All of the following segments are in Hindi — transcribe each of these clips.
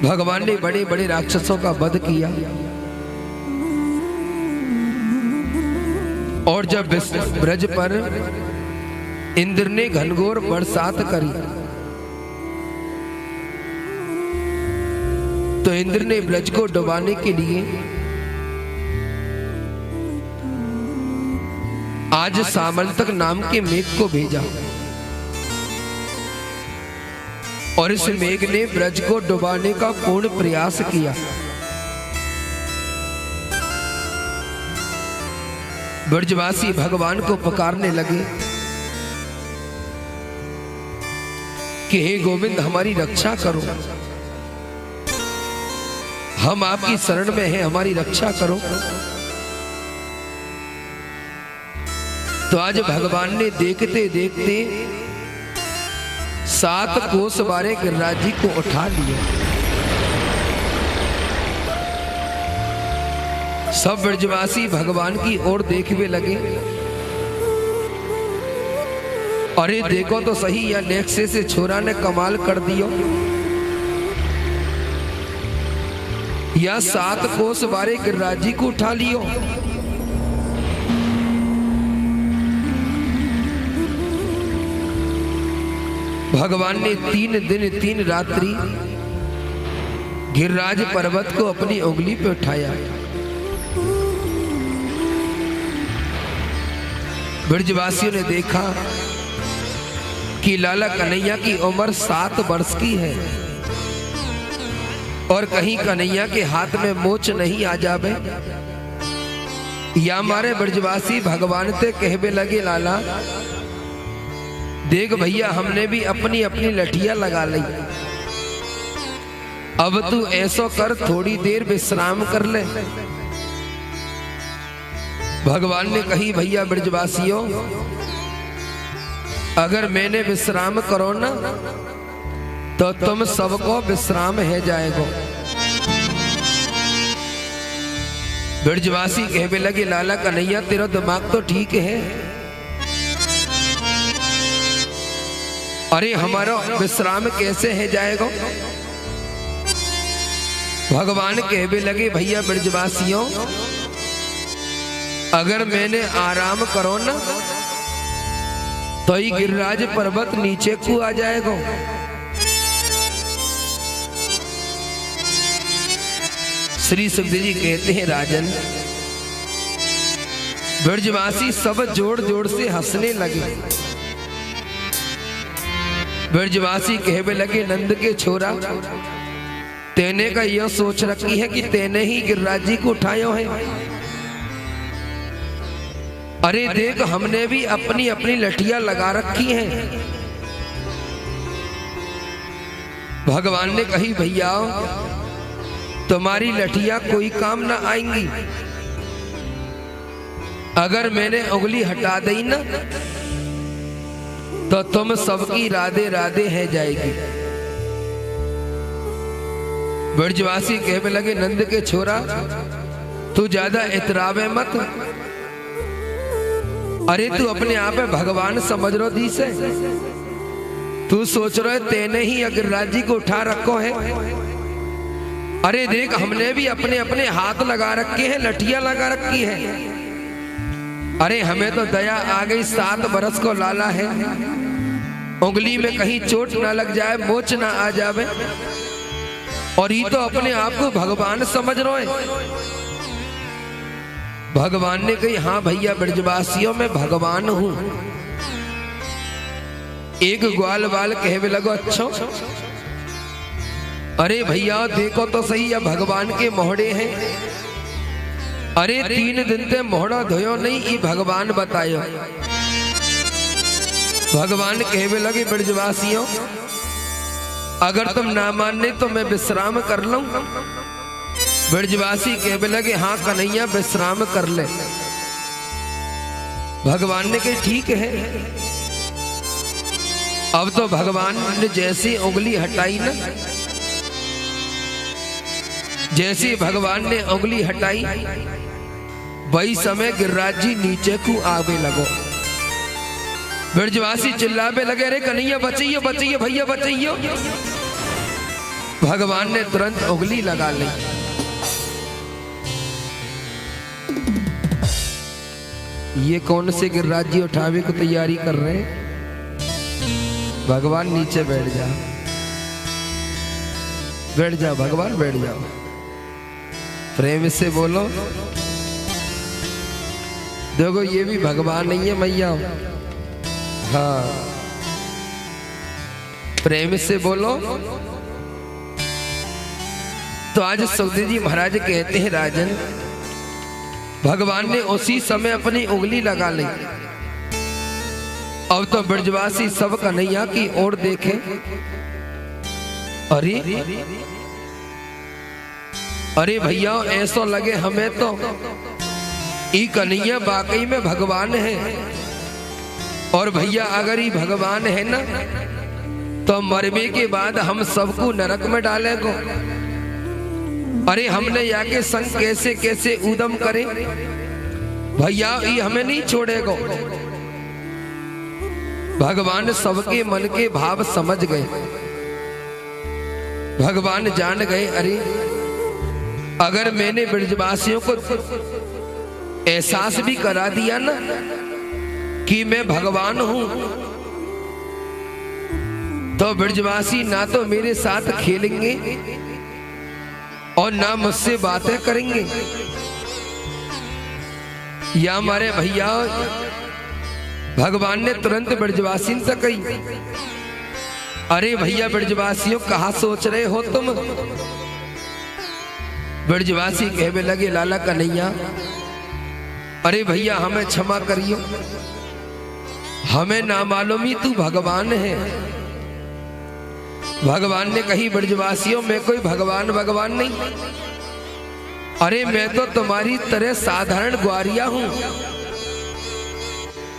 भगवान ने बड़े बड़े राक्षसों का वध किया और जब ब्रज पर इंद्र ने घनघोर बरसात करी तो इंद्र ने ब्रज को डुबाने के लिए आज सामंतक नाम के मेघ को भेजा और इस मेघ ने ब्रज को डुबाने का पूर्ण प्रयास किया। ब्रजवासी भगवान को पुकारने लगे कि हे गोविंद हमारी रक्षा करो, हम आपकी शरण में हैं, हमारी रक्षा करो। तो आज भगवान ने देखते देखते 7 कोस बारे गिरिराज जी को उठा लिया। सब ब्रजवासी भगवान की ओर देखने लगे। अरे देखो तो सही, या नेक्से से छोरा ने कमाल कर दियो, या 7 कोस बारे गिरिराज जी को उठा लियो। भगवान ने 3 दिन 3 रात्रि गिरिराज पर्वत को अपनी उंगली पे उठाया। ब्रजवासियों ने देखा कि लाला कन्हैया की उम्र 7 वर्ष की है और कहीं कन्हैया के हाथ में मोच नहीं आ जावे। या हमारे ब्रजवासी भगवान से कहवे लगे, लाला देख भैया हमने भी अपनी अपनी लठिया लगा ली, अब तू ऐसो कर थोड़ी देर विश्राम कर ले। भगवान ने कही, भैया ब्रजवासियों अगर मैंने विश्राम करो ना तो तुम सबको विश्राम है जाएगा। ब्रजवासी कहने लगे, लाला कन्हैया तेरा दिमाग तो ठीक है, अरे हमारा विश्राम कैसे है जाएगा। भगवान कहने लगे, भैया ब्रजवासियों अगर मैंने आराम करो ना तो ही गिरिराज पर्वत नीचे को आ जाएगा। श्री सुखदेव जी कहते हैं, राजन ब्रजवासी सब जोर जोर से हंसने लगे। ब्रजवासी कहने लगे, नंद के छोरा तेने का यह सोच रखी है कि तेने ही गिरिराज जी को उठाया है। अरे देख हमने भी अपनी अपनी लठिया लगा रखी हैं। भगवान ने कही, भैया तुम्हारी लठिया कोई काम ना आएंगी, अगर मैंने उंगली हटा दी ना तो तुम सबकी राधे राधे है जाएगी। ब्रजवासी कहने लगे, नंद के छोरा तू ज्यादा इतरावे मत, अरे तू अपने आप में भगवान समझ रो दी से, तू सोच रहे तेने ही गिरिराज जी को उठा रखो है। अरे देख हमने भी अपने अपने हाथ लगा रखे हैं, लठिया लगा रखी है। अरे हमें तो दया आ गई, 7 बरस को लाला है, उंगली में कहीं चोट ना लग जाए, मोच ना आ जावे, और ये तो अपने आप को भगवान समझ रहे हैं। भगवान ने कही, हाँ भैया ब्रजवासियों में भगवान हूं। एक ग्वाल वाल कहवे लगो, अच्छा अरे भैया देखो तो सही, अब भगवान के मोहड़े हैं। अरे 3 दिन से मोहड़ा धोयो नहीं, ये भगवान बतायो। भगवान कहवे लगे, ब्रजवासियों अगर तुम ना माने तो मैं विश्राम कर लूं। ब्रजवासी कहने लगे, हाँ कन्हैया विश्राम कर ले। भगवान ने कहा ठीक है। अब तो भगवान ने जैसी उंगली हटाई ना, जैसे भगवान ने उंगली हटाई वही समय गिरिराज जी नीचे को आवे लगो। ब्रजवासी चिल्लावे लगे, अरे कन्हैया बचाइए बचाइए भैया बचाइए। भगवान ने तुरंत उंगली लगा ली। ये कौन से गिरिराज जी उठावे को तैयारी कर रहे हैं? भगवान नीचे बैठ जाओ, बैठ जाओ भगवान, बैठ जाओ। प्रेम से बोलो। देखो ये भी भगवान नहीं है मैया। हाँ, प्रेम से बोलो। तो आज सुखदेव जी महाराज कहते हैं, राजन भगवान ने उसी समय अपनी उंगली लगा ली। अब तो ब्रजवासी सब कन्हैया की ओर देखे। अरे अरे भैया, ऐसा लगे हमें तो ई कन्हैया वाकई में भगवान है। और भैया अगर ये भगवान है ना, तो मरने के बाद हम सबको नरक में डालेगो। अरे हमने या के संग कैसे कैसे उदम करे, भैया ये हमें नहीं छोड़ेगो। भगवान सबके मन के भाव समझ गए। भगवान जान गए, अरे अगर मैंने ब्रजवासियों को एहसास भी करा दिया ना कि मैं भगवान हूं, तो ब्रजवासी ना तो मेरे साथ खेलेंगे और ना मुझसे बातें करेंगे। या हमारे भैया भगवान ने तुरंत ब्रजवासी से कही, अरे भैया ब्रजवासियों कहाँ सोच रहे हो तुम? ब्रजवासी कहने लगे, लाला कन्हैया अरे भैया हमें क्षमा करियो, हमें ना मालूम ही तू भगवान है। भगवान ने कही, ब्रजवासियों मैं कोई भगवान भगवान नहीं, अरे मैं तो तुम्हारी तरह साधारण ग्वारिया हूं,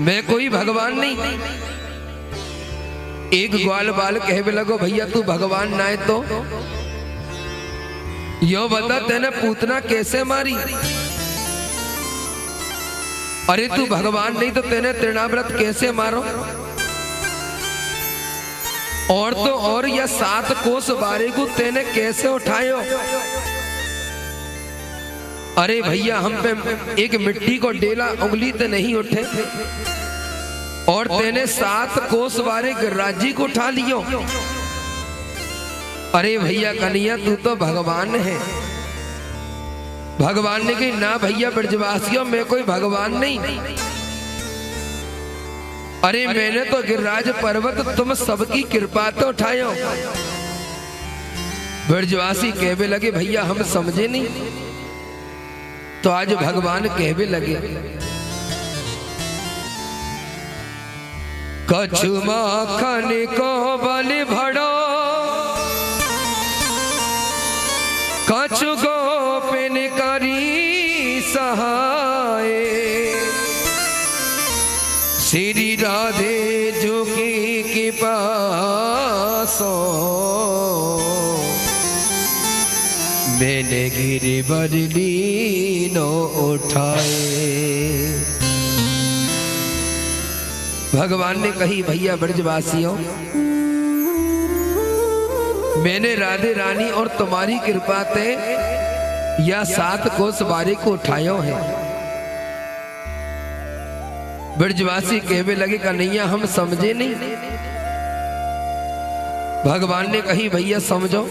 मैं कोई भगवान नहीं। एक ग्वाल बाल कहने लगो, भैया तू भगवान ना है तो यो बता तेने पूतना कैसे मारी? अरे तू भगवान नहीं तो तेने तृणाव्रत कैसे मारो? और तो और यह 7 कोस बारे को तेने कैसे उठायो? अरे भैया हम पे एक मिट्टी को डेला उंगली ते नहीं उठे, और तेने 7 कोस बारे गिरिराज को उठा लियो। अरे भैया कन्हैया तू तो भगवान है। भगवान ने कही, ना भैया ब्रजवासियों मैं कोई भगवान नहीं, अरे मैंने तो गिरिराज पर्वत तुम सबकी कृपा तो उठायो। ब्रजवासी कहने लगे, भैया हम समझे नहीं। तो आज भगवान कहने लगे, कछु माखन को बल भड़ो, कछु गोपिन करी सहाय, श्री राधे जोगी के पासो, मैंने गिरिवर लीनो उठाए। भगवान ने कही, भैया ब्रजवासियों मैंने राधे रानी और तुम्हारी कृपा ते या 7 कोस बारी को उठायो है। ब्रजवासी कहने लगे, कन्हैया हम समझे नहीं। भगवान ने कही, भैया समझो।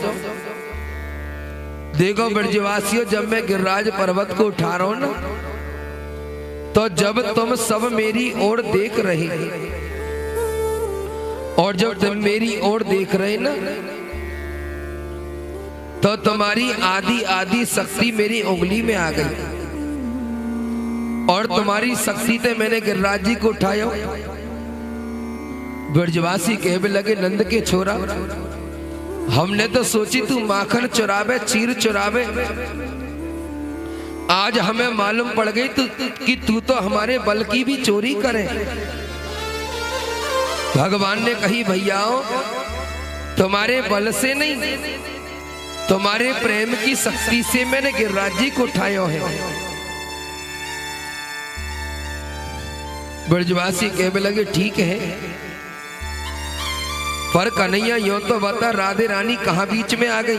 देखो ब्रजवासियों, जब मैं गिरिराज पर्वत को उठा रहा हूं ना, तो जब तुम सब मेरी ओर देख रहे, और जब तुम मेरी ओर देख रहे ना, तो तुम्हारी आधी आधी शक्ति मेरी उंगली में आ गई, और तुम्हारी शक्ति से मैंने गिरिराज जी को उठाया। ब्रजवासी कहने लगे, नंद के छोरा हमने तो सोची तू माखन चुरावे, चीर चुरावे, आज हमें मालूम पड़ गई कि तू तो हमारे बल की भी चोरी करे। भगवान ने कही, भैयाओ तुम्हारे बल से नहीं, तुम्हारे प्रेम की शक्ति से मैंने गिरिराज जी को उठाया है। ब्रजवासी कहने लगे, ठीक है पर कन्हैया यो तो बता, राधे रानी कहां बीच में आ गई?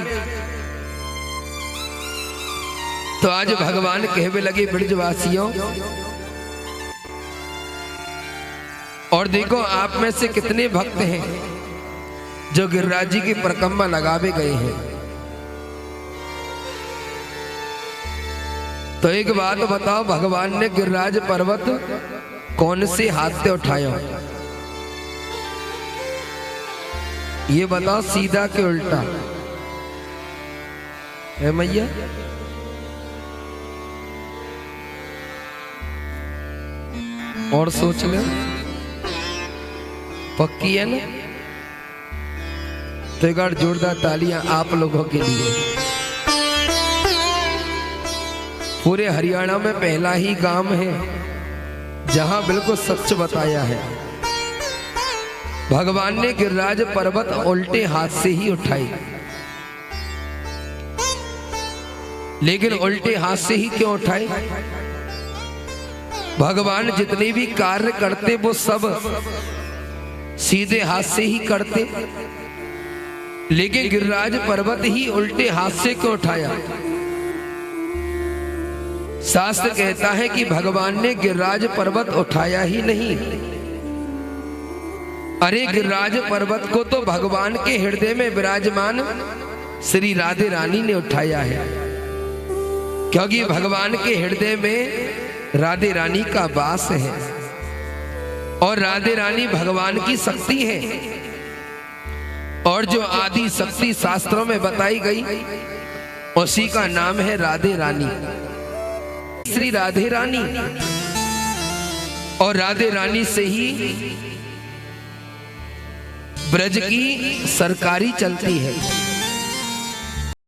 तो आज भगवान कहवे लगे ब्रजवासियों, और देखो आप में से कितने भक्त हैं जो गिरिराज जी की परिक्रमा लगावे गए हैं। तो एक बात बताओ, भगवान ने गिरिराज पर्वत कौन से हाथ से उठाया? ये बताओ, सीधा के उल्टा है मैया? और सोच ले, पक्की है ना? तो एक बार जोरदार तालियां आप लोगों के लिए। पूरे हरियाणा में पहला ही गांव है जहां बिल्कुल सच बताया है। भगवान ने गिरिराज पर्वत उल्टे हाथ से ही उठाई, लेकिन उल्टे हाथ से ही क्यों उठाए? भगवान जितने भी कार्य करते वो सब सीधे हाथ से ही करते, लेकिन गिरिराज पर्वत ही उल्टे हाथ से क्यों उठाया? शास्त्र कहता है कि भगवान ने गिरिराज पर्वत उठाया ही नहीं, अरे गिरिराज पर्वत को तो भगवान के हृदय में विराजमान श्री राधे रानी ने उठाया है, क्योंकि भगवान के हृदय में राधे रानी का वास है और राधे रानी भगवान की शक्ति है। और जो आदि शक्ति शास्त्रों में बताई गई उसी का नाम है राधे रानी, श्री राधे रानी। और राधे रानी से ही ब्रज की सरकारी चलती है।